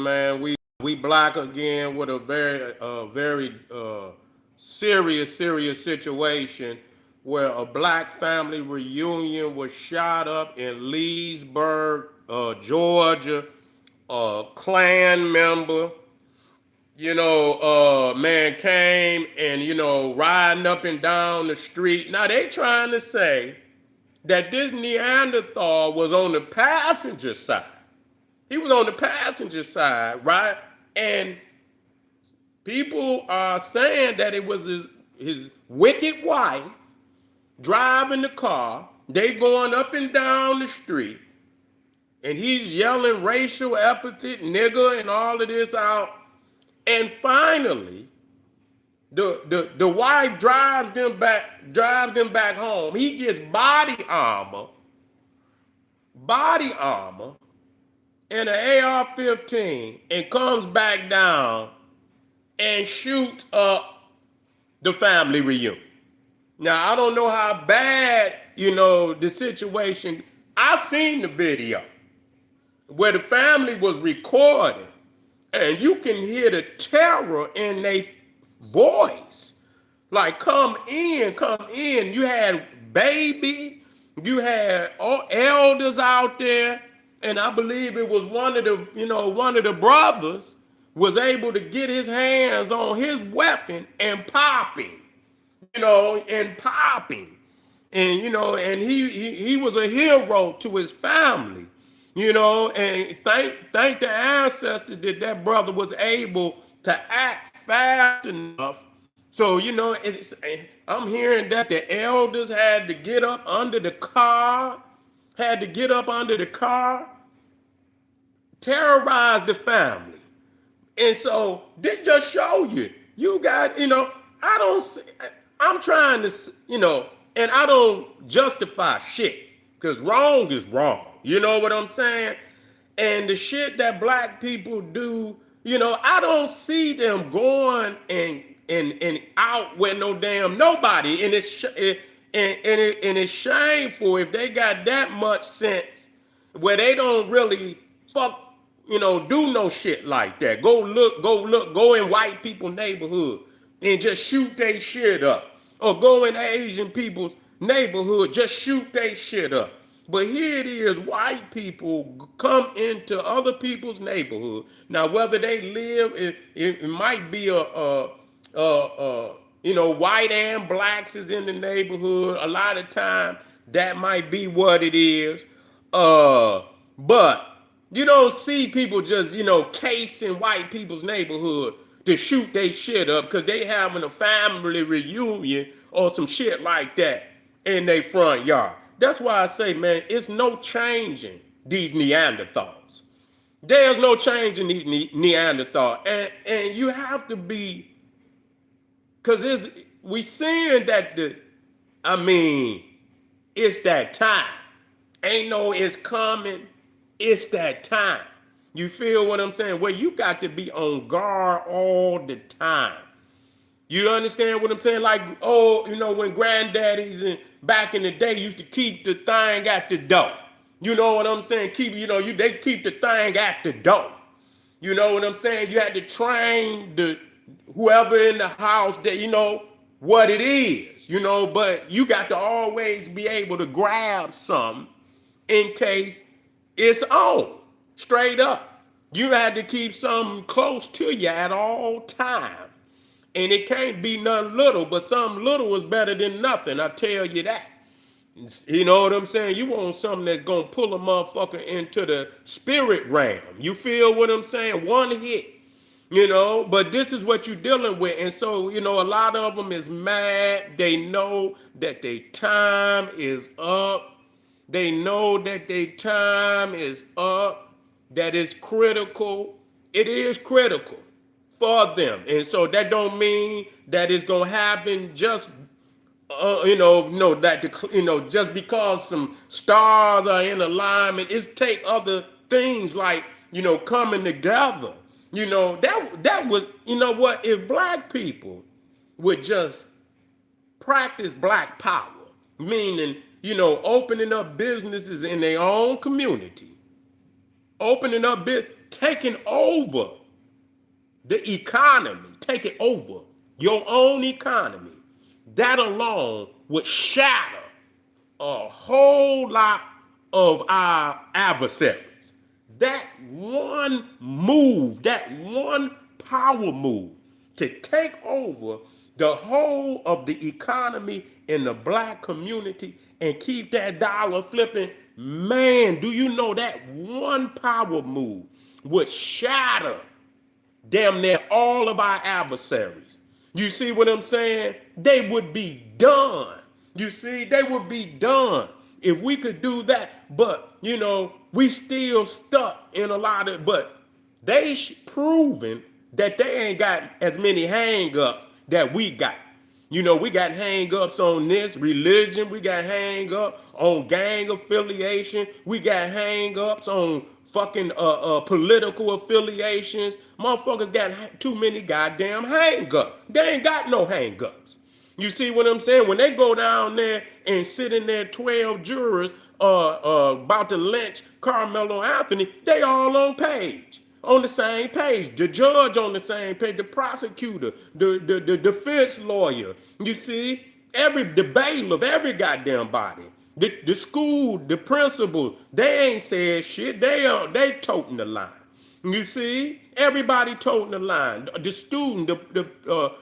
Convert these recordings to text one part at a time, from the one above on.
man. We black again with a very serious situation where a black family reunion was shot up in Leesburg, Georgia. A Klan member, man came and riding up and down the street. Now they trying to say that this Neanderthal was on the passenger side. He was on the passenger side, right? And people are saying that it was his wicked wife driving the car. They going up and down the street, and he's yelling racial epithet, nigger, and all of this out. And finally, the wife drives them back home. He gets body armor, and an AR-15, and comes back down and shoots up the family reunion. Now I don't know how bad the situation. I seen the video where the family was recording, and you can hear the terror in their voice. Like, come in, come in. You had babies, you had elders out there, and I believe it was one of the brothers was able to get his hands on his weapon and pop him, and pop him. And he was a hero to his family. And thank the ancestors that brother was able to act fast enough. So, I'm hearing that the elders had to get up under the car, terrorize the family. And so this just show you got, I don't see, I'm trying to, and I don't justify shit, because wrong is wrong. You know what I'm saying? And the shit that black people do, I don't see them going and out with no damn nobody. And it's shameful if they got that much sense where they don't really do no shit like that. Go in white people's neighborhood and just shoot they shit up. Or go in Asian people's neighborhood, just shoot they shit up. But here it is, white people come into other people's neighborhood. Now, whether they live, it might be white and blacks is in the neighborhood. A lot of time, that might be what it is. But you don't see people just, casing white people's neighborhood to shoot they shit up because they having a family reunion or some shit like that in their front yard. That's why I say, man, it's no changing these Neanderthals. There's no changing these Neanderthals. And you have to be, because we seeing that it's that time. Ain't no it's coming, it's that time. You feel what I'm saying? Well, you got to be on guard all the time. You understand what I'm saying? Like, when granddaddies and back in the day used to keep the thing at the door. You know what I'm saying? They keep the thing at the door. You know what I'm saying? You had to train whoever in the house that what it is. But you got to always be able to grab something in case it's on. Straight up. You had to keep something close to you at all times. And it can't be nothing little, but something little is better than nothing, I tell you that. You know what I'm saying? You want something that's going to pull a motherfucker into the spirit realm. You feel what I'm saying? One hit, but this is what you're dealing with. And so, a lot of them is mad. They know that their time is up. They know that their time is up, that is critical. It is critical for them. And so that don't mean that it's going to happen just, just because some stars are in alignment. It's take other things like, coming together. That was, what, if black people would just practice black power, meaning, opening up businesses in their own community, taking over the economy, taking over your own economy, that alone would shatter a whole lot of our adversaries. That one move, that one power move to take over the whole of the economy in the black community and keep that dollar flipping, man, do you know that one power move would shatter damn near all of our adversaries? You see what I'm saying? They would be done. You see, they would be done if we could do that. But, we still stuck in a lot of, but they proven that they ain't got as many hang-ups that we got. We got hang-ups on this religion. We got hang-up on gang affiliation. We got hang-ups on fucking political affiliations. Motherfuckers got too many goddamn hang-ups. They ain't got no hang-ups. You see what I'm saying? When they go down there and sit in there 12 jurors about to lynch Carmelo Anthony, they all on the same page. The judge on the same page, the prosecutor, the defense lawyer. You see, the bailiff, every goddamn body. The school, the principal, they ain't said shit. They toting the line. You see, everybody toting the line. The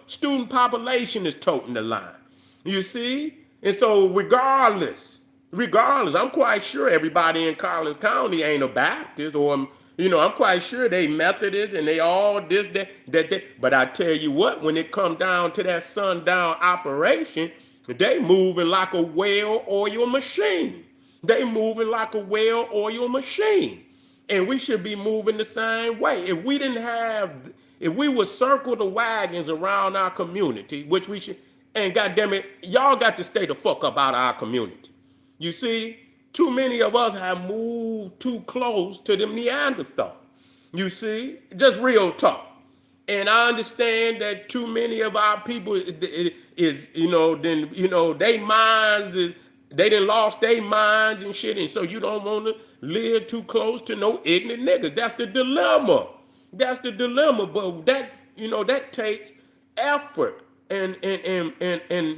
student population is toting the line. You see, and so regardless, I'm quite sure everybody in Collins County ain't a Baptist, or I'm quite sure they Methodist and they all this that. But I tell you what, when it come down to that sundown operation, they moving like a well-oiled machine. They moving like a well-oiled machine. And we should be moving the same way. If we would circle the wagons around our community, which we should, and goddamn it, y'all got to stay the fuck up out of our community. You see, too many of us have moved too close to the Neanderthal. You see, just real talk. And I understand that too many of our people they minds is, they done lost their minds and shit, and so you don't want to live too close to no ignorant niggas. That's the dilemma. But that takes effort and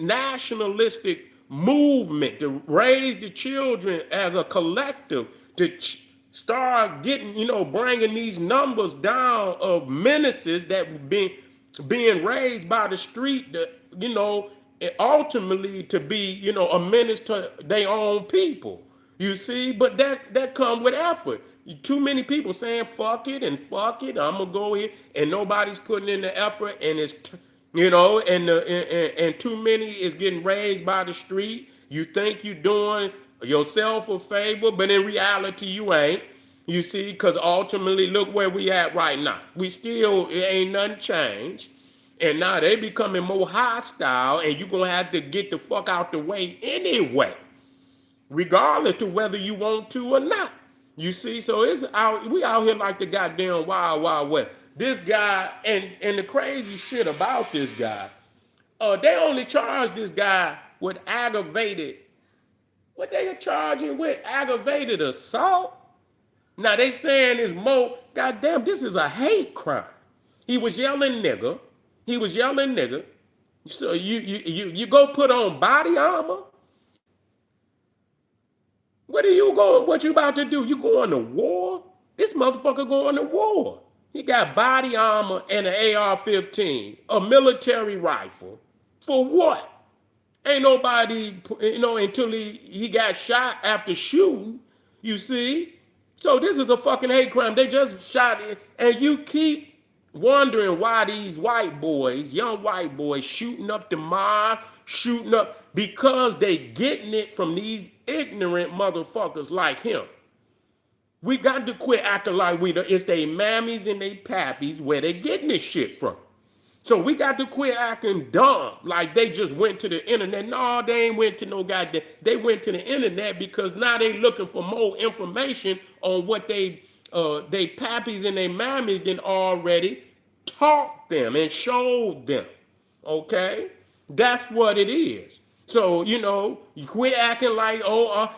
nationalistic movement to raise the children as a collective to start getting, bringing these numbers down of menaces that being raised by the street, ultimately to be, a menace to their own people. You see, but that come with effort. Too many people saying fuck it, I'm gonna go here, and nobody's putting in the effort, and it's and too many is getting raised by the street. You think you're doing yourself a favor, but in reality you ain't. You see, because ultimately look where we at right now. It ain't nothing changed. And now they becoming more hostile, and you're gonna have to get the fuck out the way anyway, regardless to whether you want to or not. You see, so we out here like the goddamn wild, wild west. This guy, and the crazy shit about this guy, they only charged this guy with what they are charging with? Aggravated assault? Now they saying it's more, goddamn, this is a hate crime. He was yelling nigga. So you go put on body armor? What you about to do? You going to war? This motherfucker going to war. He got body armor and an AR-15, a military rifle. For what? Ain't nobody, until he got shot after shooting, you see? So this is a fucking hate crime. They just shot it, and you keep wondering why these young white boys, shooting up the mosque, because they getting it from these ignorant motherfuckers like him. We got to quit acting like it's they mammies and they pappies where they getting this shit from. So we got to quit acting dumb like they just went to the internet. No, they ain't went to no goddamn. They went to the internet because now they looking for more information on what they pappies and they mammies then already taught them and showed them. Okay? That's what it is. So, you quit acting like, oh,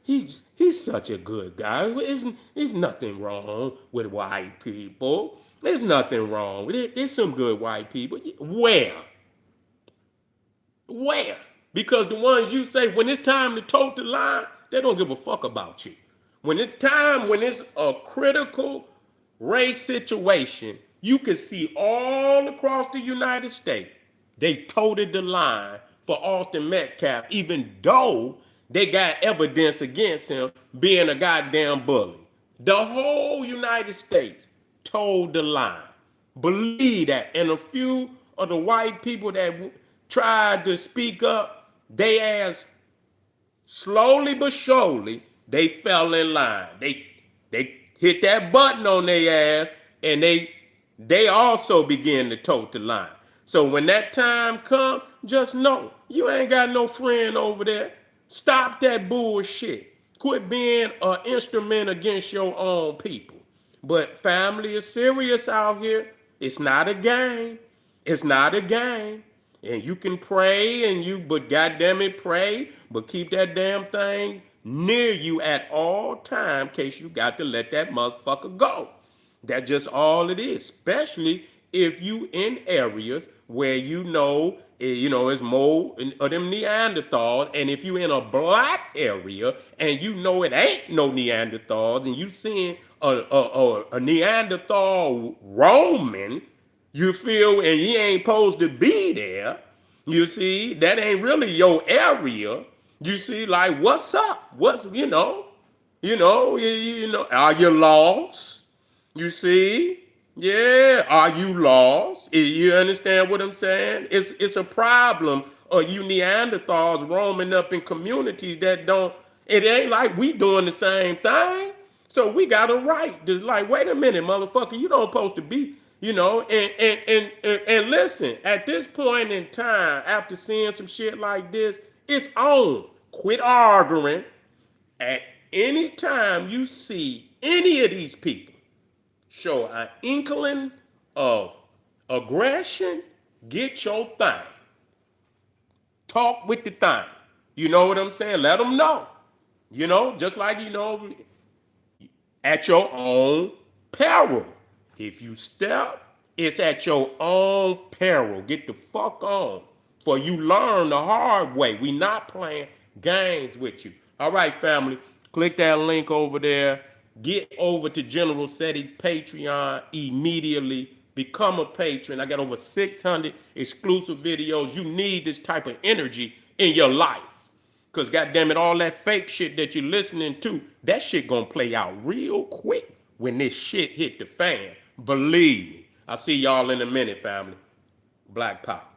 he's such a good guy. There's nothing wrong with white people. There's nothing wrong with it. There's some good white people. Where? Where? Because the ones you say, when it's time to toe the line, they don't give a fuck about you. When it's a critical race situation, you can see all across the United States, they toted the line for Austin Metcalf, even though they got evidence against him being a goddamn bully. The whole United States told the line. Believe that. And a few of the white people that tried to speak up, they ass slowly but surely, they fell in line. They hit that button on their ass, and they also begin to tote the line. So when that time comes, just know you ain't got no friend over there. Stop that bullshit. Quit being an instrument against your own people. But family is serious out here. It's not a game. It's not a game. And you can pray but goddamn it, pray, but keep that damn thing near you at all time in case you got to let that motherfucker go. That's just all it is, especially if you in areas where it's more of them Neanderthals, and if you in a black area and you know it ain't no Neanderthals, and you seeing a Neanderthal roaming, you feel, and he ain't supposed to be there. You see, that ain't really your area. You see, like, what's up? Are you lost? You see? Yeah, are you lost? You understand what I'm saying? It's a problem of you Neanderthals roaming up in communities that don't, it ain't like we doing the same thing. So we got a right. Just like, wait a minute, motherfucker, you don't supposed to be, and listen, at this point in time, after seeing some shit like this, it's on. Quit arguing. At any time you see any of these people show an inkling of aggression, get your thing. Talk with the thing. You know what I'm saying? Let them know. Just like, at your own peril. If you step, it's at your own peril. Get the fuck on. For you learn the hard way. We not playing games with you. All right, family. Click that link over there. Get over to General SETI Patreon immediately. Become a patron. I got over 600 exclusive videos. You need this type of energy in your life. Because goddamn it, all that fake shit that you're listening to, that shit gonna play out real quick when this shit hit the fan. Believe me. I'll see y'all in a minute, family. Black Pop.